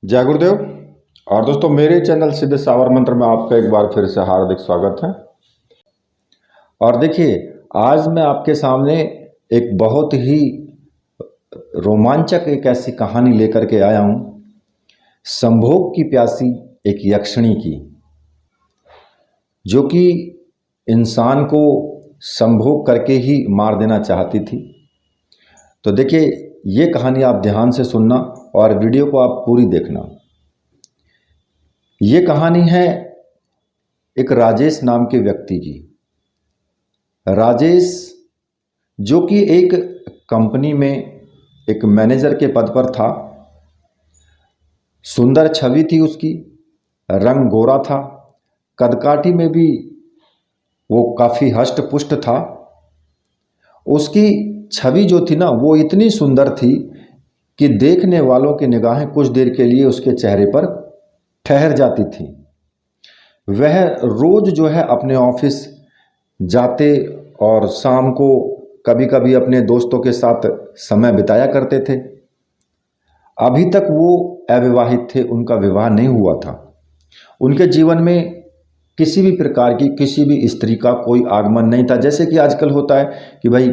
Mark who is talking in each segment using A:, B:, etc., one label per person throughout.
A: जय गुरुदेव। और दोस्तों, मेरे चैनल सिद्ध सावर मंत्र में आपका एक बार फिर से हार्दिक स्वागत है। और देखिए, आज मैं आपके सामने एक बहुत ही रोमांचक एक ऐसी कहानी लेकर के आया हूं, संभोग की प्यासी एक यक्षिणी की, जो कि इंसान को संभोग करके ही मार देना चाहती थी। तो देखिए, ये कहानी आप ध्यान से सुनना और वीडियो को आप पूरी देखना। ये कहानी है एक राजेश नाम के व्यक्ति की। राजेश जो कि एक कंपनी में एक मैनेजर के पद पर था। सुंदर छवि थी उसकी, रंग गोरा था, कदकाठी में भी वो काफ़ी हष्ट पुष्ट था। उसकी छवि जो थी ना, वो इतनी सुंदर थी कि देखने वालों की निगाहें कुछ देर के लिए उसके चेहरे पर ठहर जाती थी। वह रोज जो है अपने ऑफिस जाते और शाम को कभी कभी अपने दोस्तों के साथ समय बिताया करते थे। अभी तक वो अविवाहित थे, उनका विवाह नहीं हुआ था। उनके जीवन में किसी भी प्रकार की किसी भी स्त्री का कोई आगमन नहीं था। जैसे कि आजकल होता है कि भाई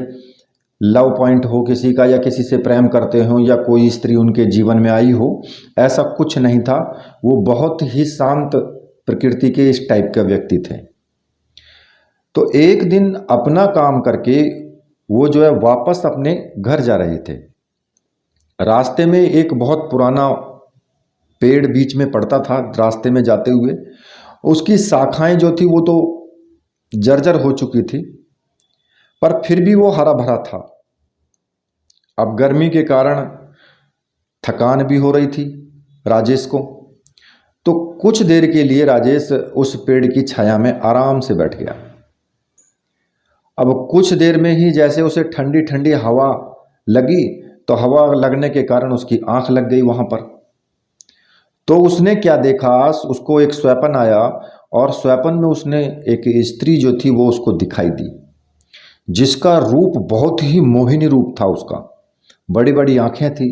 A: लव पॉइंट हो किसी का, या किसी से प्रेम करते हो, या कोई स्त्री उनके जीवन में आई हो, ऐसा कुछ नहीं था। वो बहुत ही शांत प्रकृति के इस टाइप का व्यक्ति थे। तो एक दिन अपना काम करके वो जो है वापस अपने घर जा रहे थे। रास्ते में एक बहुत पुराना पेड़ बीच में पड़ता था। रास्ते में जाते हुए उसकी शाखाएं जो थी वो तो जर्जर हो चुकी थी, पर फिर भी वो हरा भरा था। अब गर्मी के कारण थकान भी हो रही थी राजेश को। तो कुछ देर के लिए राजेश उस पेड़ की छाया में आराम से बैठ गया। अब कुछ देर में ही जैसे उसे ठंडी ठंडी हवा लगी, तो हवा लगने के कारण उसकी आंख लग गई वहां पर। तो उसने क्या देखा, उसको एक स्वप्न आया, और स्वप्न में उसने एक स्त्री जो थी वो उसको दिखाई दी, जिसका रूप बहुत ही मोहिनी रूप था। उसका बड़ी बड़ी आंखें थी,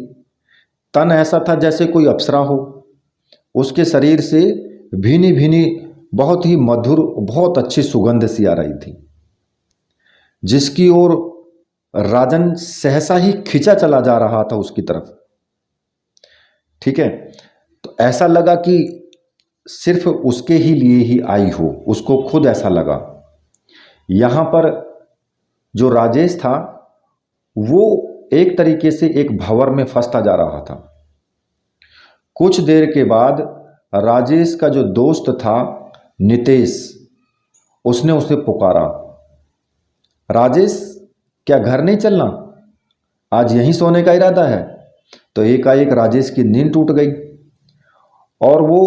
A: तन ऐसा था जैसे कोई अप्सरा हो। उसके शरीर से भीनी भीनी बहुत ही मधुर, बहुत अच्छी सुगंध सी आ रही थी, जिसकी ओर राजन सहसा ही खिंचा चला जा रहा था उसकी तरफ। ठीक है, तो ऐसा लगा कि सिर्फ उसके ही लिए ही आई हो, उसको खुद ऐसा लगा। यहां पर जो राजेश था वो एक तरीके से एक भंवर में फंसता जा रहा था। कुछ देर के बाद राजेश का जो दोस्त था नितेश, उसने उसे पुकारा, राजेश क्या घर नहीं चलना, आज यहीं सोने का इरादा है। तो एकाएक राजेश की नींद टूट गई और वो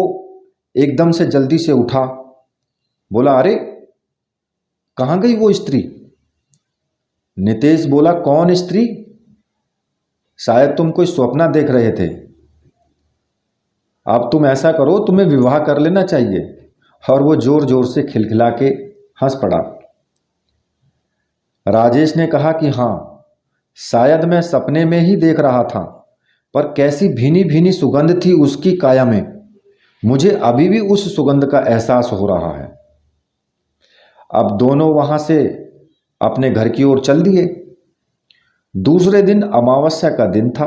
A: एकदम से जल्दी से उठा। बोला, अरे कहाँ गई वो स्त्री? नितेश बोला, कौन स्त्री? शायद तुम कोई स्वप्न देख रहे थे। अब तुम ऐसा करो, तुम्हें विवाह कर लेना चाहिए। और वो जोर जोर से खिलखिला के हंस पड़ा। राजेश ने कहा कि हाँ, शायद मैं सपने में ही देख रहा था, पर कैसी भीनी भीनी सुगंध थी उसकी काया में, मुझे अभी भी उस सुगंध का एहसास हो रहा है। अब दोनों वहां से अपने घर की ओर चल दिए। दूसरे दिन अमावस्या का दिन था।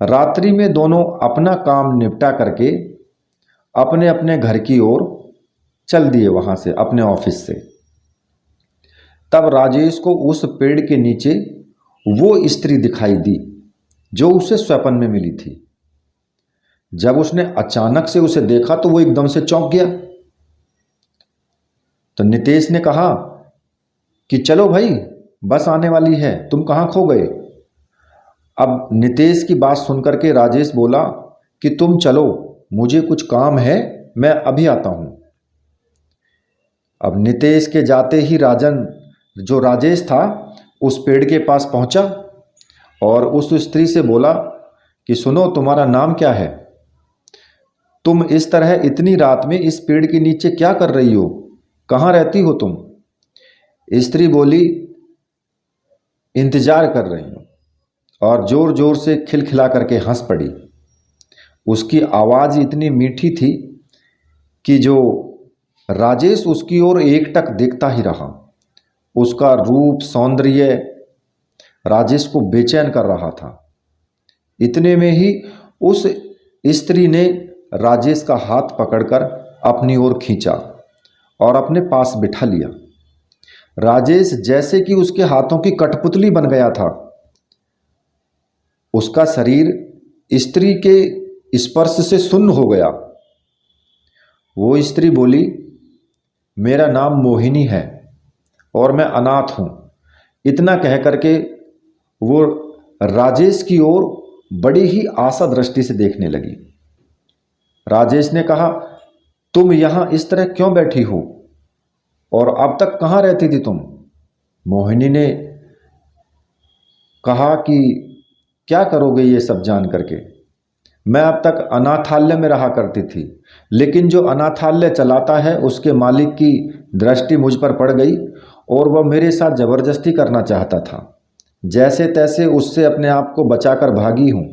A: रात्रि में दोनों अपना काम निपटा करके अपने अपने घर की ओर चल दिए, वहां से अपने ऑफिस से। तब राजेश को उस पेड़ के नीचे वो स्त्री दिखाई दी जो उसे स्वप्न में मिली थी। जब उसने अचानक से उसे देखा तो वो एकदम से चौंक गया। तो नितेश ने कहा कि चलो भाई, बस आने वाली है, तुम कहाँ खो गए? अब नितेश की बात सुनकर के राजेश बोला कि तुम चलो, मुझे कुछ काम है, मैं अभी आता हूं। अब नितेश के जाते ही राजन जो राजेश था उस पेड़ के पास पहुंचा और उस स्त्री से बोला कि सुनो, तुम्हारा नाम क्या है? तुम इस तरह इतनी रात में इस पेड़ के नीचे क्या कर रही हो? कहाँ रहती हो तुम? स्त्री बोली, इंतजार कर रही हूं, और जोर जोर से खिलखिला करके हंस पड़ी। उसकी आवाज़ इतनी मीठी थी कि जो राजेश उसकी ओर एकटक देखता ही रहा। उसका रूप सौंदर्य राजेश को बेचैन कर रहा था। इतने में ही उस स्त्री ने राजेश का हाथ पकड़कर अपनी ओर खींचा और अपने पास बिठा लिया। राजेश जैसे कि उसके हाथों की कठपुतली बन गया था। उसका शरीर स्त्री के स्पर्श से सुन्न हो गया। वो स्त्री बोली, मेरा नाम मोहिनी है और मैं अनाथ हूँ। इतना कह करके वो राजेश की ओर बड़ी ही आशा दृष्टि से देखने लगी। राजेश ने कहा, तुम यहाँ इस तरह क्यों बैठी हो और अब तक कहाँ रहती थी तुम? मोहिनी ने कहा कि क्या करोगे ये सब जान करके? मैं अब तक अनाथालय में रहा करती थी, लेकिन जो अनाथालय चलाता है उसके मालिक की दृष्टि मुझ पर पड़ गई और वह मेरे साथ ज़बरदस्ती करना चाहता था। जैसे तैसे उससे अपने आप को बचाकर भागी हूँ।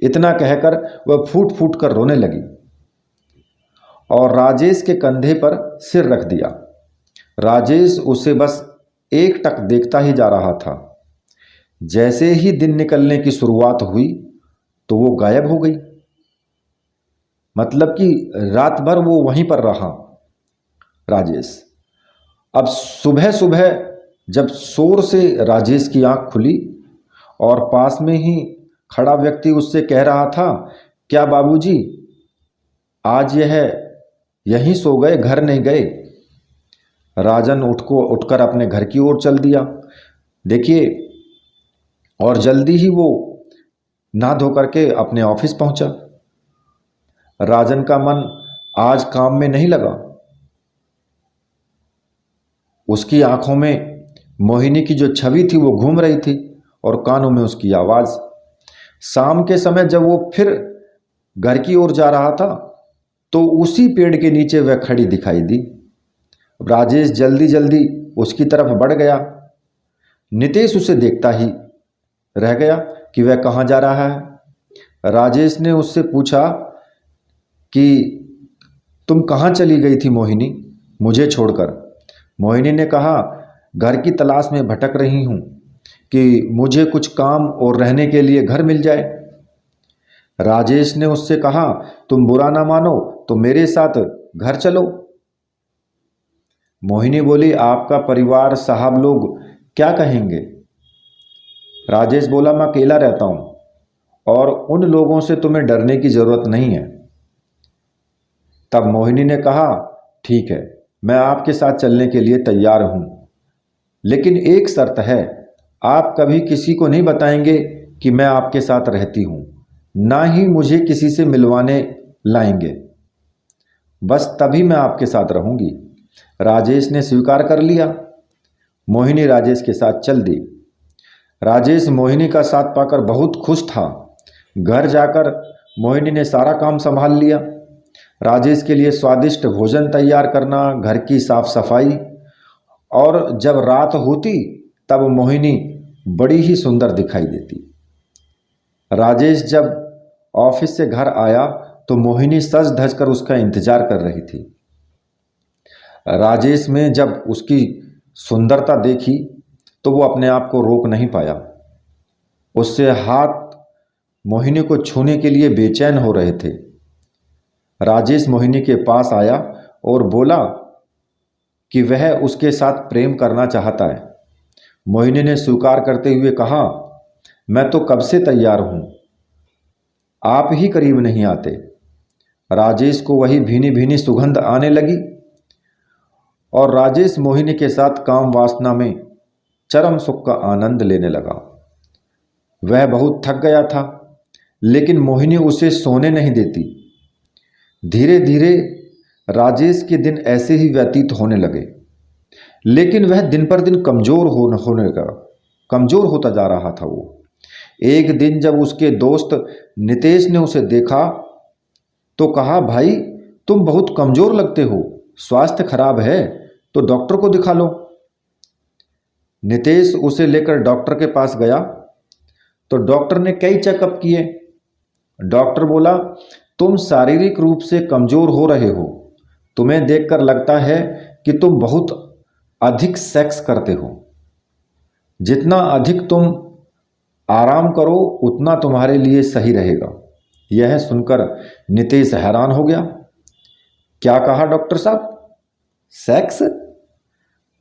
A: इतना कहकर वह फूट फूट कर रोने लगी और राजेश के कंधे पर सिर रख दिया। राजेश उसे बस एकटक देखता ही जा रहा था। जैसे ही दिन निकलने की शुरुआत हुई तो वो गायब हो गई। मतलब कि रात भर वो वहीं पर रहा राजेश। अब सुबह सुबह जब शोर से राजेश की आंख खुली और पास में ही खड़ा व्यक्ति उससे कह रहा था, क्या बाबूजी आज यहीं सो गए, घर नहीं गए? राजन उठकर अपने घर की ओर चल दिया। देखिए, और जल्दी ही वो नहा धो करके अपने ऑफिस पहुंचा। राजन का मन आज काम में नहीं लगा। उसकी आंखों में मोहिनी की जो छवि थी वो घूम रही थी और कानों में उसकी आवाज़। शाम के समय जब वो फिर घर की ओर जा रहा था तो उसी पेड़ के नीचे वह खड़ी दिखाई दी। राजेश जल्दी जल्दी उसकी तरफ बढ़ गया। नितेश उसे देखता ही रह गया कि वह कहाँ जा रहा है। राजेश ने उससे पूछा कि तुम कहाँ चली गई थी मोहिनी, मुझे छोड़कर? मोहिनी ने कहा, घर की तलाश में भटक रही हूँ कि मुझे कुछ काम और रहने के लिए घर मिल जाए। राजेश ने उससे कहा, तुम बुरा ना मानो तो मेरे साथ घर चलो। मोहिनी बोली, आपका परिवार साहब लोग क्या कहेंगे? राजेश बोला, मैं अकेला रहता हूँ और उन लोगों से तुम्हें डरने की ज़रूरत नहीं है। तब मोहिनी ने कहा, ठीक है, मैं आपके साथ चलने के लिए तैयार हूँ, लेकिन एक शर्त है, आप कभी किसी को नहीं बताएंगे कि मैं आपके साथ रहती हूँ, ना ही मुझे किसी से मिलवाने लाएंगे, बस तभी मैं आपके साथ रहूँगी। राजेश ने स्वीकार कर लिया। मोहिनी राजेश के साथ चल दी। राजेश मोहिनी का साथ पाकर बहुत खुश था। घर जाकर मोहिनी ने सारा काम संभाल लिया। राजेश के लिए स्वादिष्ट भोजन तैयार करना, घर की साफ सफाई, और जब रात होती तब मोहिनी बड़ी ही सुंदर दिखाई देती। राजेश जब ऑफिस से घर आया तो मोहिनी सज धज कर उसका इंतजार कर रही थी। राजेश में जब उसकी सुंदरता देखी तो वो अपने आप को रोक नहीं पाया। उससे हाथ मोहिनी को छूने के लिए बेचैन हो रहे थे। राजेश मोहिनी के पास आया और बोला कि वह उसके साथ प्रेम करना चाहता है। मोहिनी ने स्वीकार करते हुए कहा, मैं तो कब से तैयार हूँ, आप ही करीब नहीं आते। राजेश को वही भीनी भीनी सुगंध आने लगी और राजेश मोहिनी के साथ काम वासना में चरम सुख का आनंद लेने लगा। वह बहुत थक गया था, लेकिन मोहिनी उसे सोने नहीं देती। धीरे धीरे राजेश के दिन ऐसे ही व्यतीत होने लगे, लेकिन वह दिन पर दिन कमज़ोर होता जा रहा था। वो एक दिन जब उसके दोस्त नितेश ने उसे देखा तो कहा, भाई तुम बहुत कमज़ोर लगते हो, स्वास्थ्य खराब है तो डॉक्टर को दिखा लो। नितेश उसे लेकर डॉक्टर के पास गया तो डॉक्टर ने कई चेकअप किए, डॉक्टर बोला, तुम शारीरिक रूप से कमजोर हो रहे हो। तुम्हें देखकर लगता है कि तुम बहुत अधिक सेक्स करते हो। जितना अधिक तुम आराम करो उतना तुम्हारे लिए सही रहेगा। यह सुनकर नितेश हैरान हो गया। क्या कहा डॉक्टर साहब? सेक्स?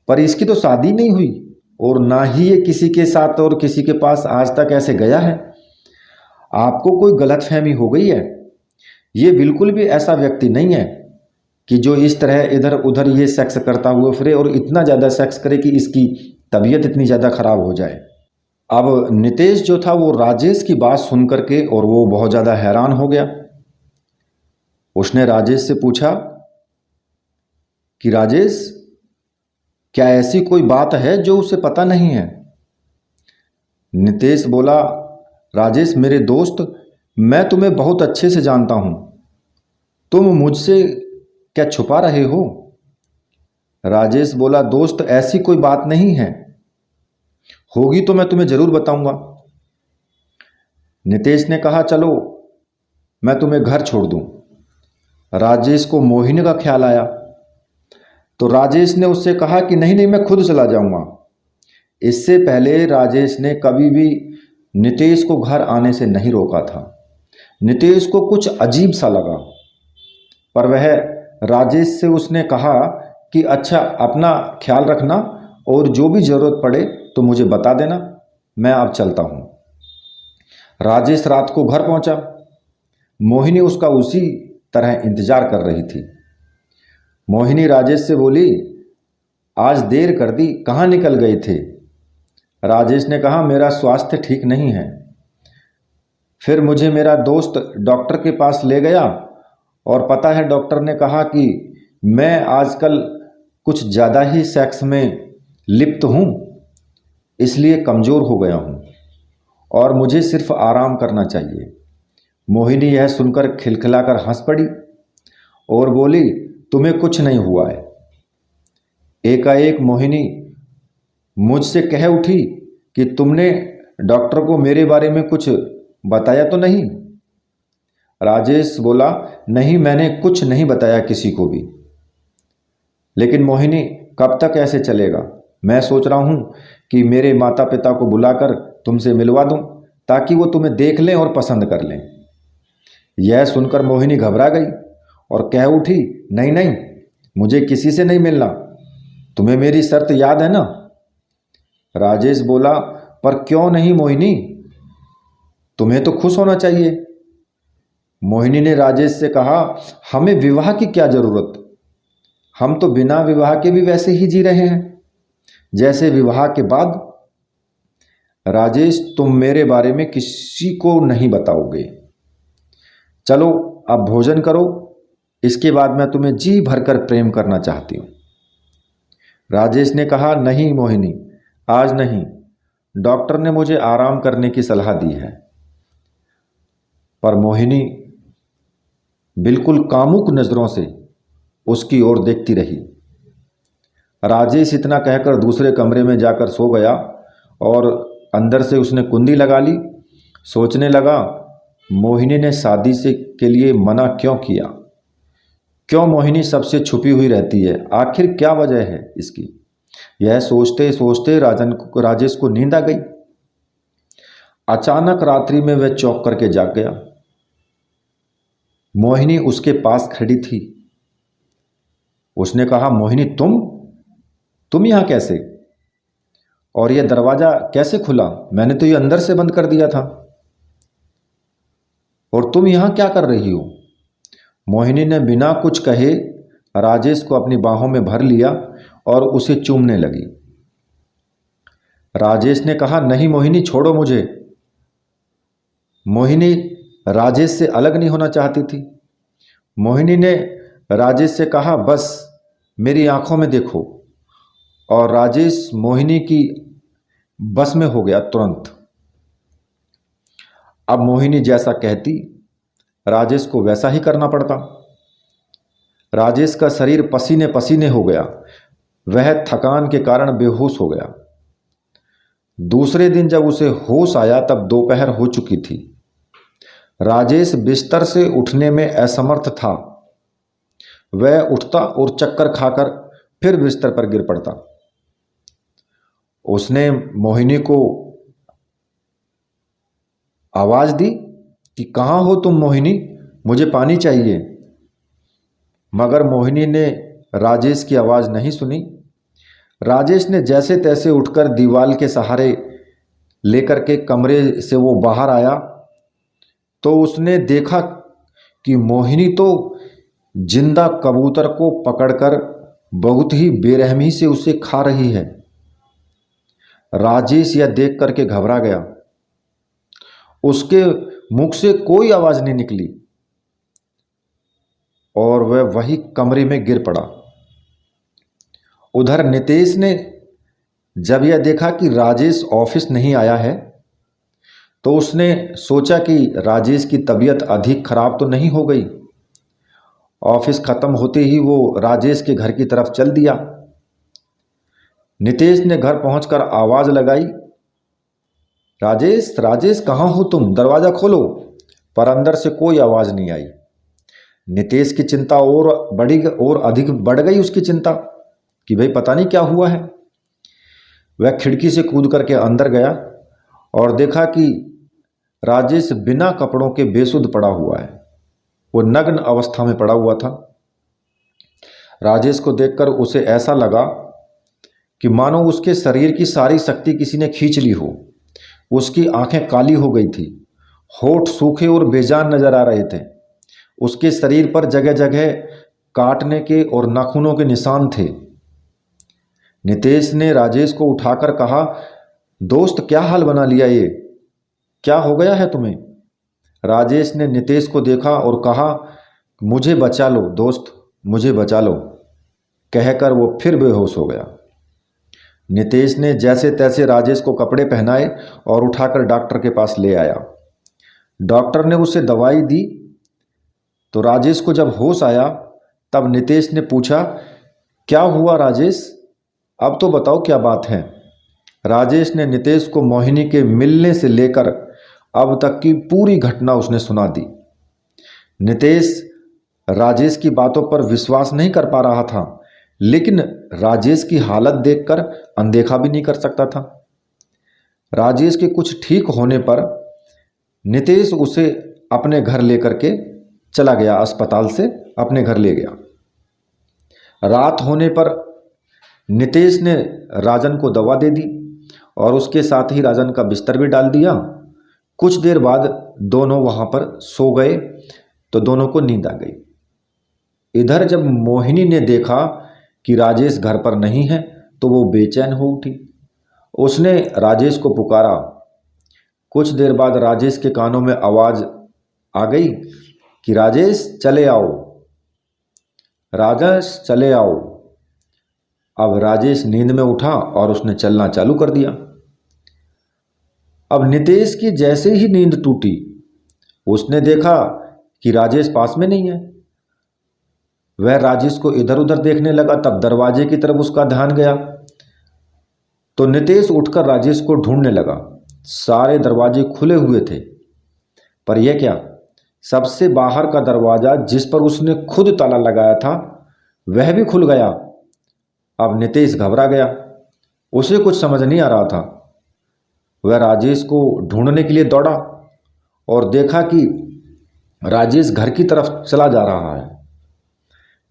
A: पर इसकी तो शादी नहीं हुई और ना ही ये किसी के साथ और किसी के पास आज तक ऐसे गया है। आपको कोई गलतफहमी हो गई है। ये बिल्कुल भी ऐसा व्यक्ति नहीं है कि जो इस तरह इधर उधर ये सेक्स करता हुआ फिरे और इतना ज़्यादा सेक्स करे कि इसकी तबीयत इतनी ज़्यादा खराब हो जाए। अब नितेश जो था वो राजेश की बात सुन करके और वो बहुत ज़्यादा हैरान हो गया। उसने राजेश से पूछा कि राजेश, क्या ऐसी कोई बात है जो उसे पता नहीं है? नितेश बोला, राजेश मेरे दोस्त, मैं तुम्हें बहुत अच्छे से जानता हूं। तुम मुझसे क्या छुपा रहे हो? राजेश बोला, दोस्त ऐसी कोई बात नहीं है, होगी तो मैं तुम्हें जरूर बताऊंगा। नितेश ने कहा, चलो मैं तुम्हें घर छोड़ दूं। राजेश को मोहिनी का ख्याल आया तो राजेश ने उससे कहा कि नहीं नहीं, मैं खुद चला जाऊंगा। इससे पहले राजेश ने कभी भी नितेश को घर आने से नहीं रोका था। नितेश को कुछ अजीब सा लगा, पर वह राजेश से उसने कहा कि अच्छा, अपना ख्याल रखना और जो भी ज़रूरत पड़े तो मुझे बता देना, मैं अब चलता हूँ। राजेश रात को घर पहुँचा। मोहिनी उसका उसी तरह इंतजार कर रही थी। मोहिनी राजेश से बोली, आज देर कर दी, कहाँ निकल गए थे? राजेश ने कहा, मेरा स्वास्थ्य ठीक नहीं है। फिर मुझे मेरा दोस्त डॉक्टर के पास ले गया और पता है डॉक्टर ने कहा कि मैं आजकल कुछ ज़्यादा ही सेक्स में लिप्त हूँ, इसलिए कमज़ोर हो गया हूँ और मुझे सिर्फ आराम करना चाहिए। मोहिनी यह सुनकर खिलखिलाकर हंस पड़ी और बोली, तुम्हें कुछ नहीं हुआ है। एकाएक मोहिनी मुझसे कह उठी कि तुमने डॉक्टर को मेरे बारे में कुछ बताया तो नहीं? राजेश बोला, नहीं, मैंने कुछ नहीं बताया किसी को भी। लेकिन मोहिनी, कब तक ऐसे चलेगा? मैं सोच रहा हूँ कि मेरे माता पिता को बुलाकर तुमसे मिलवा दूँ ताकि वो तुम्हें देख लें और पसंद कर लें। यह सुनकर मोहिनी घबरा गई और कह उठी, नहीं नहीं, मुझे किसी से नहीं मिलना। तुम्हें मेरी शर्त याद है ना? राजेश बोला, पर क्यों नहीं मोहिनी, तुम्हें तो खुश होना चाहिए। मोहिनी ने राजेश से कहा, हमें विवाह की क्या जरूरत? हम तो बिना विवाह के भी वैसे ही जी रहे हैं जैसे विवाह के बाद। राजेश, तुम मेरे बारे में किसी को नहीं बताओगे। चलो अब भोजन करो, इसके बाद मैं तुम्हें जी भरकर प्रेम करना चाहती हूँ। राजेश ने कहा, नहीं मोहिनी, आज नहीं। डॉक्टर ने मुझे आराम करने की सलाह दी है। पर मोहिनी बिल्कुल कामुक नज़रों से उसकी ओर देखती रही। राजेश इतना कहकर दूसरे कमरे में जाकर सो गया और अंदर से उसने कुंडी लगा ली। सोचने लगा, मोहिनी ने शादी से के लिए मना क्यों किया? क्यों मोहिनी सबसे छुपी हुई रहती है? आखिर क्या वजह है इसकी? यह सोचते सोचते राजेश को नींद आ गई। अचानक रात्रि में वह चौंक करके जाग गया। मोहिनी उसके पास खड़ी थी। उसने कहा, मोहिनी, तुम यहां कैसे? और यह दरवाजा कैसे खुला? मैंने तो ये अंदर से बंद कर दिया था। और तुम यहां क्या कर रही हो? मोहिनी ने बिना कुछ कहे राजेश को अपनी बाहों में भर लिया और उसे चूमने लगी। राजेश ने कहा, नहीं मोहिनी, छोड़ो मुझे। मोहिनी राजेश से अलग नहीं होना चाहती थी। मोहिनी ने राजेश से कहा, बस मेरी आंखों में देखो। और राजेश मोहिनी की बस में हो गया तुरंत। अब मोहिनी जैसा कहती राजेश को वैसा ही करना पड़ता। राजेश का शरीर पसीने पसीने हो गया। वह थकान के कारण बेहोश हो गया। दूसरे दिन जब उसे होश आया तब दोपहर हो चुकी थी। राजेश बिस्तर से उठने में असमर्थ था। वह उठता और चक्कर खाकर फिर बिस्तर पर गिर पड़ता। उसने मोहिनी को आवाज दी कि कहाँ हो तुम मोहिनी, मुझे पानी चाहिए। मगर मोहिनी ने राजेश की आवाज नहीं सुनी। राजेश ने जैसे तैसे उठकर दीवार के सहारे लेकर के कमरे से वो बाहर आया तो उसने देखा कि मोहिनी तो जिंदा कबूतर को पकड़कर बहुत ही बेरहमी से उसे खा रही है। राजेश यह देख करके घबरा गया। उसके मुख से कोई आवाज नहीं निकली और वह वही कमरे में गिर पड़ा। उधर नितेश ने जब यह देखा कि राजेश ऑफिस नहीं आया है तो उसने सोचा कि राजेश की तबीयत अधिक खराब तो नहीं हो गई। ऑफिस खत्म होते ही वो राजेश के घर की तरफ चल दिया। नितेश ने घर पहुंचकर आवाज लगाई, राजेश राजेश कहाँ हो तुम, दरवाजा खोलो। पर अंदर से कोई आवाज नहीं आई। नितेश की चिंता और अधिक बढ़ गई। उसकी चिंता कि भाई पता नहीं क्या हुआ है। वह खिड़की से कूद करके अंदर गया और देखा कि राजेश बिना कपड़ों के बेसुध पड़ा हुआ है। वो नग्न अवस्था में पड़ा हुआ था। राजेश को देखकर उसे ऐसा लगा कि मानो उसके शरीर की सारी शक्ति किसी ने खींच ली हो। उसकी आंखें काली हो गई थी, होठ सूखे और बेजान नजर आ रहे थे। उसके शरीर पर जगह जगह काटने के और नाखूनों के निशान थे। नितेश ने राजेश को उठाकर कहा, दोस्त क्या हाल बना लिया ये, क्या हो गया है तुम्हें। राजेश ने नितेश को देखा और कहा, मुझे बचा लो दोस्त, मुझे बचा लो। कहकर वो फिर बेहोश हो गया। नितेश ने जैसे तैसे राजेश को कपड़े पहनाए और उठाकर डॉक्टर के पास ले आया। डॉक्टर ने उसे दवाई दी तो राजेश को जब होश आया तब नितेश ने पूछा, क्या हुआ राजेश, अब तो बताओ क्या बात है। राजेश ने नितेश को मोहिनी के मिलने से लेकर अब तक की पूरी घटना उसने सुना दी। नितेश राजेश की बातों पर विश्वास नहीं कर पा रहा था, लेकिन राजेश की हालत देखकर अनदेखा भी नहीं कर सकता था। राजेश के कुछ ठीक होने पर नितेश उसे अपने घर लेकर के चला गया, अस्पताल से अपने घर ले गया। रात होने पर नितेश ने राजन को दवा दे दी और उसके साथ ही राजन का बिस्तर भी डाल दिया। कुछ देर बाद दोनों वहां पर सो गए तो दोनों को नींद आ गई। इधर जब मोहिनी ने देखा कि राजेश घर पर नहीं है तो वो बेचैन हो उठी। उसने राजेश को पुकारा। कुछ देर बाद राजेश के कानों में आवाज आ गई कि राजेश चले आओ, राजेश चले आओ। अब राजेश नींद में उठा और उसने चलना चालू कर दिया। अब नितेश की जैसे ही नींद टूटी उसने देखा कि राजेश पास में नहीं है। वह राजेश को इधर उधर देखने लगा। तब दरवाजे की तरफ उसका ध्यान गया तो नितेश उठकर राजेश को ढूंढने लगा। सारे दरवाजे खुले हुए थे, पर यह क्या, सबसे बाहर का दरवाजा जिस पर उसने खुद ताला लगाया था वह भी खुल गया। अब नितेश घबरा गया, उसे कुछ समझ नहीं आ रहा था। वह राजेश को ढूंढने के लिए दौड़ा और देखा कि राजेश घर की तरफ चला जा रहा है।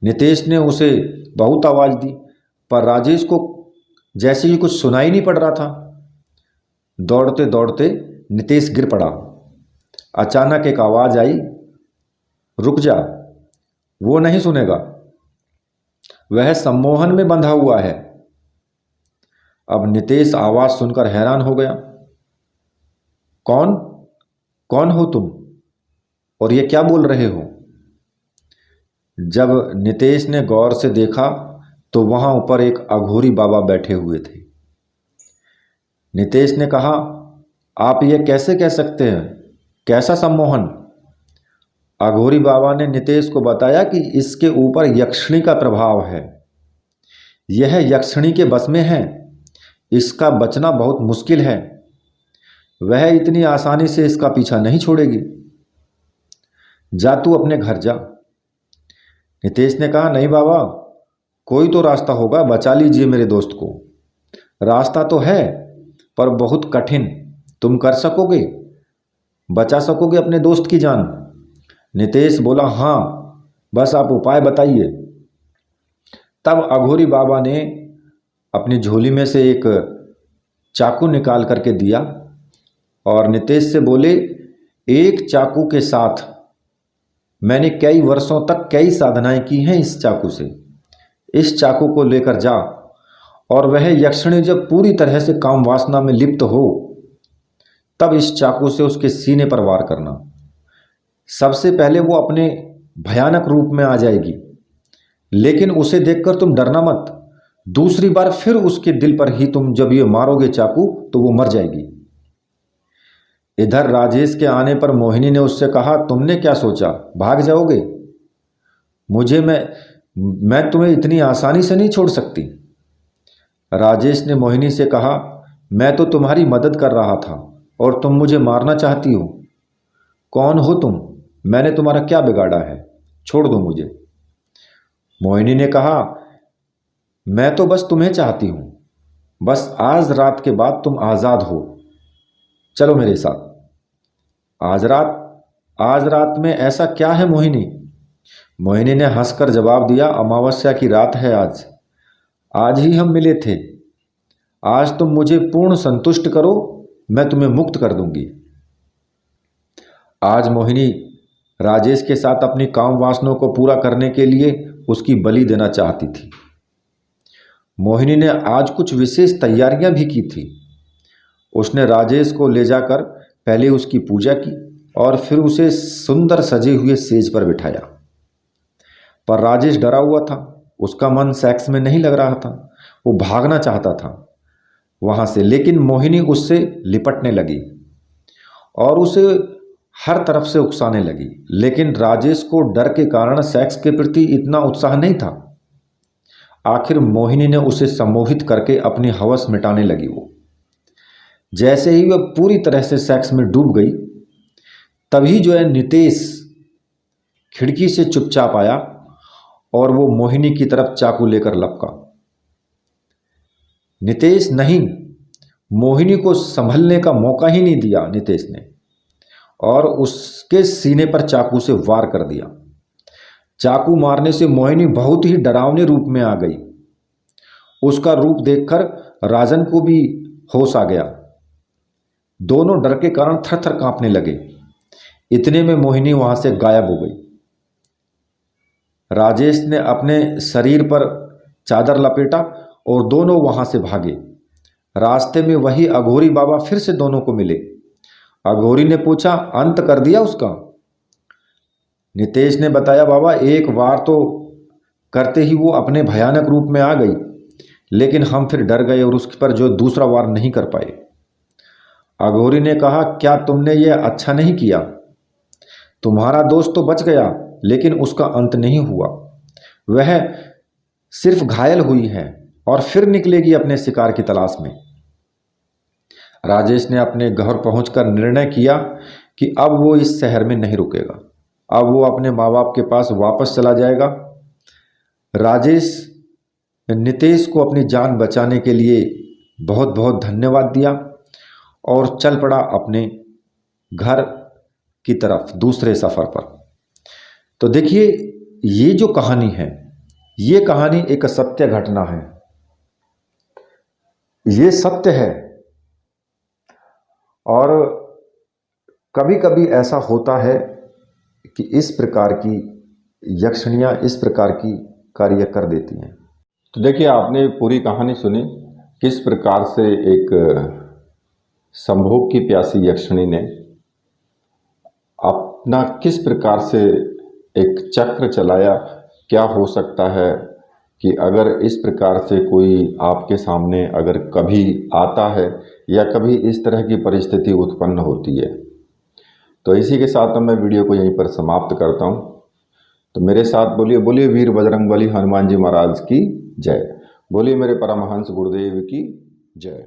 A: नितेश ने उसे बहुत आवाज दी पर राजेश को जैसे ही कुछ सुनाई नहीं पड़ रहा था। दौड़ते दौड़ते नितेश गिर पड़ा। अचानक एक आवाज आई, रुक जा, वो नहीं सुनेगा, वह सम्मोहन में बंधा हुआ है। अब नितेश आवाज सुनकर हैरान हो गया। कौन कौन हो तुम और ये क्या बोल रहे हो। जब नितेश ने गौर से देखा तो वहां ऊपर एक अघोरी बाबा बैठे हुए थे। नितेश ने कहा, आप ये कैसे कह सकते हैं, कैसा सम्मोहन। अघोरी बाबा ने नितेश को बताया कि इसके ऊपर यक्षिणी का प्रभाव है, यह यक्षिणी के बस में है, इसका बचना बहुत मुश्किल है, वह इतनी आसानी से इसका पीछा नहीं छोड़ेगी। जा तू अपने घर जा। नितेश ने कहा, नहीं बाबा, कोई तो रास्ता होगा, बचा लीजिए मेरे दोस्त को। रास्ता तो है पर बहुत कठिन। तुम कर सकोगे? बचा सकोगे अपने दोस्त की जान? नितेश बोला, हाँ, बस आप उपाय बताइए। तब अघोरी बाबा ने अपनी झोली में से एक चाकू निकाल करके दिया और नितेश से बोले, एक चाकू के साथ मैंने कई वर्षों तक कई साधनाएं की हैं इस चाकू से। इस चाकू को लेकर जा और वह यक्षिणी जब पूरी तरह से काम वासना में लिप्त हो तब इस चाकू से उसके सीने पर वार करना। सबसे पहले वो अपने भयानक रूप में आ जाएगी, लेकिन उसे देखकर तुम डरना मत। दूसरी बार फिर उसके दिल पर ही तुम जब ये मारोगे चाकू तो वो मर जाएगी। इधर राजेश के आने पर मोहिनी ने उससे कहा, तुमने क्या सोचा, भाग जाओगे? मैं तुम्हें इतनी आसानी से नहीं छोड़ सकती। राजेश ने मोहिनी से कहा, मैं तो तुम्हारी मदद कर रहा था और तुम मुझे मारना चाहती हो। कौन हो तुम? मैंने तुम्हारा क्या बिगाड़ा है? छोड़ दो मुझे। मोहिनी ने कहा, मैं तो बस तुम्हें चाहती हूं। बस आज रात के बाद तुम आज़ाद हो, चलो मेरे साथ। आज रात में ऐसा क्या है मोहिनी? मोहिनी ने हंसकर जवाब दिया, अमावस्या की रात है आज ही हम मिले थे। आज तुम मुझे पूर्ण संतुष्ट करो, मैं तुम्हें मुक्त कर दूंगी। आज मोहिनी राजेश के साथ अपनी काम वासनाओं को पूरा करने के लिए उसकी बलि देना चाहती थी। मोहिनी ने आज कुछ विशेष तैयारियां भी की थी। उसने राजेश को ले जाकर पहले उसकी पूजा की और फिर उसे सुंदर सजे हुए सेज पर बिठाया। पर राजेश डरा हुआ था, उसका मन सेक्स में नहीं लग रहा था। वो भागना चाहता था वहां से, लेकिन मोहिनी उससे लिपटने लगी और उसे हर तरफ से उकसाने लगी। लेकिन राजेश को डर के कारण सेक्स के प्रति इतना उत्साह नहीं था। आखिर मोहिनी ने उसे सम्मोहित करके अपनी हवस मिटाने लगी। वो जैसे ही वह पूरी तरह से सेक्स में डूब गई, तभी जो है नितेश खिड़की से चुपचाप आया और वो मोहिनी की तरफ चाकू लेकर लपका। नितेश नहीं, मोहिनी को संभलने का मौका ही नहीं दिया नितेश ने, और उसके सीने पर चाकू से वार कर दिया। चाकू मारने से मोहिनी बहुत ही डरावने रूप में आ गई। उसका रूप देखकर राजन को भी होश आ गया। दोनों डर के कारण थर थर कांपने लगे। इतने में मोहिनी वहां से गायब हो गई। राजेश ने अपने शरीर पर चादर लपेटा और दोनों वहां से भागे। रास्ते में वही अघोरी बाबा फिर से दोनों को मिले। अघोरी ने पूछा, अंत कर दिया उसका? नितेश ने बताया, बाबा एक वार तो करते ही वो अपने भयानक रूप में आ गई, लेकिन हम फिर डर गए और उस पर जो दूसरा वार नहीं कर पाए। अघोरी ने कहा, क्या तुमने ये अच्छा नहीं किया? तुम्हारा दोस्त तो बच गया, लेकिन उसका अंत नहीं हुआ। वह सिर्फ घायल हुई है और फिर निकलेगी अपने शिकार की तलाश में। राजेश ने अपने घर पहुंचकर निर्णय किया कि अब वो इस शहर में नहीं रुकेगा। अब वो अपने माँ बाप के पास वापस चला जाएगा। राजेश नितेश को अपनी जान बचाने के लिए बहुत बहुत धन्यवाद दिया और चल पड़ा अपने घर की तरफ दूसरे सफ़र पर। तो देखिए, ये जो कहानी है, ये कहानी एक सत्य घटना है। ये सत्य है और कभी कभी ऐसा होता है कि इस प्रकार की यक्षिणियाँ इस प्रकार की कार्य कर देती हैं।
B: तो देखिए, आपने पूरी कहानी सुनी, किस प्रकार से एक संभोग की प्यासी यक्षिणी ने अपना किस प्रकार से एक चक्र चलाया। क्या हो सकता है कि अगर इस प्रकार से कोई आपके सामने अगर कभी आता है या कभी इस तरह की परिस्थिति उत्पन्न होती है। तो इसी के साथ मैं वीडियो को यहीं पर समाप्त करता हूं। तो मेरे साथ बोलिए, बोलिए वीर बजरंगबली हनुमान जी महाराज की जय। बोलिए मेरे परमहंस गुरुदेव की जय।